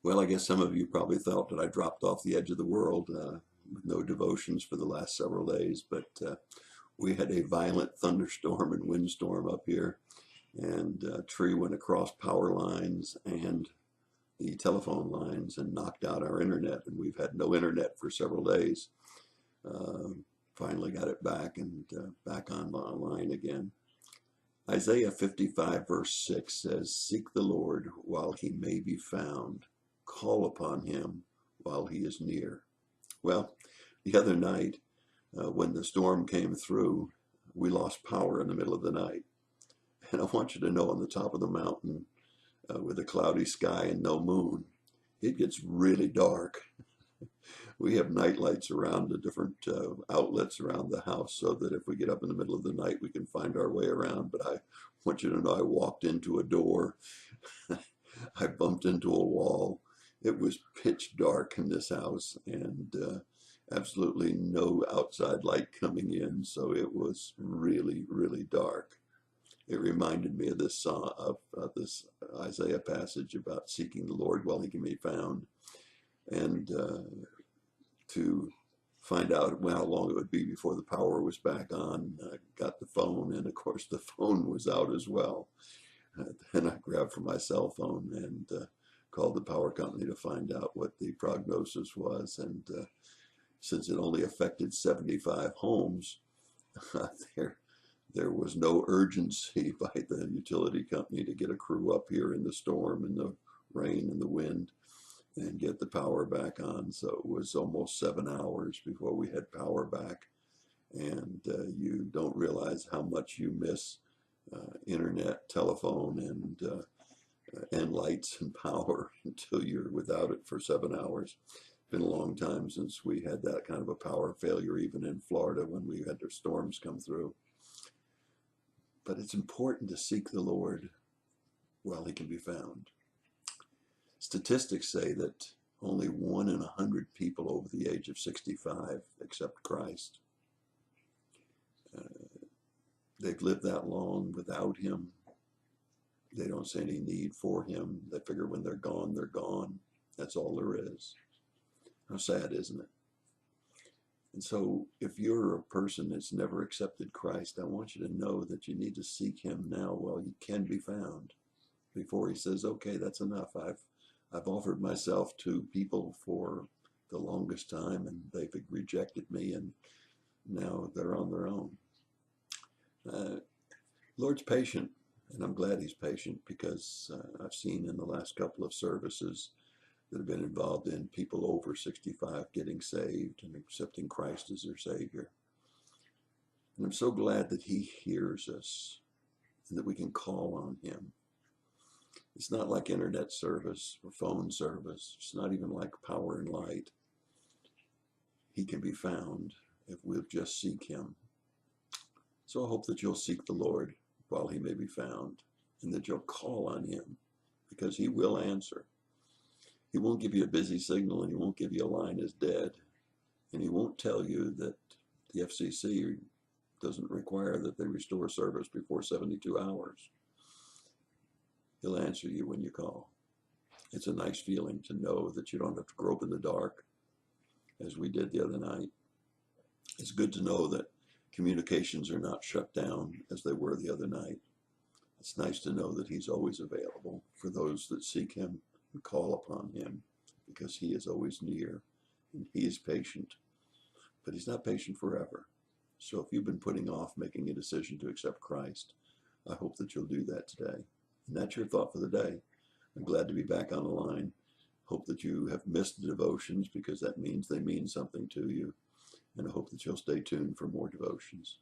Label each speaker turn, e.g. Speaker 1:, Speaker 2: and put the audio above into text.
Speaker 1: Well, I guess some of you probably felt that I dropped off the edge of the world with no devotions for the last several days, but we had a violent thunderstorm and windstorm up here, and a tree went across power lines and the telephone lines and knocked out our internet, and we've had no internet for several days. Uh, Finally got it back and back online again. Isaiah 55, verse 6 says, "Seek the Lord while he may be found, call upon him while he is near." Well, the other night, when the storm came through, we lost power in the middle of the night. And I want you to know, on the top of the mountain, with a cloudy sky and no moon, it gets really dark. We have night lights around the different outlets around the house so that if we get up in the middle of the night, we can find our way around. But I want you to know I walked into a door, I bumped into a wall. It was pitch dark in this house and absolutely no outside light coming in. So it was really, really dark. It reminded me of this song, of this Isaiah passage about seeking the Lord while he can be found. And to find out how long it would be before the power was back on, got the phone, and of course the phone was out as well. Then I grabbed for my cell phone and called the power company to find out what the prognosis was. And since it only affected 75 homes, there there was no urgency by the utility company to get a crew up here in the storm and the rain and the wind and get the power back on. So it was almost 7 hours before we had power back. And you don't realize how much you miss internet, telephone, and lights and power until you're without it for 7 hours. It's been a long time since we had that kind of a power failure, even in Florida when we had the storms come through. But it's important to seek the Lord while he can be found. Statistics say that only 1 in 100 people over the age of 65 accept Christ. They've lived that long without him. They don't see any need for him. They figure when they're gone, they're gone. That's all there is. How sad, isn't it? And so if you're a person that's never accepted Christ, I want you to know that you need to seek him now while you can be found, before he says, okay, that's enough. I've offered myself to people for the longest time and they've rejected me, and now they're on their own. Lord's patient, and I'm glad he's patient, because I've seen in the last couple of services that have been involved in people over 65 getting saved and accepting Christ as their Savior. And I'm so glad that he hears us and that we can call on him. It's not like internet service or phone service. It's not even like power and light. He can be found if we'll just seek him. So I hope that you'll seek the Lord while he may be found, and that you'll call on him, because he will answer. He won't give you a busy signal, and he won't give you a line as dead, and he won't tell you that the FCC doesn't require that they restore service before 72 hours. He'll answer you when you call. It's a nice feeling to know that you don't have to grope in the dark as we did the other night. It's good to know that communications are not shut down as they were the other night. It's nice to know that he's always available for those that seek him and call upon him, because he is always near and he is patient. But he's not patient forever. So if you've been putting off making a decision to accept Christ, I hope that you'll do that today. And that's your thought for the day. I'm glad to be back on the line. Hope that you have missed the devotions, because that means they mean something to you. And I hope that you'll stay tuned for more devotions.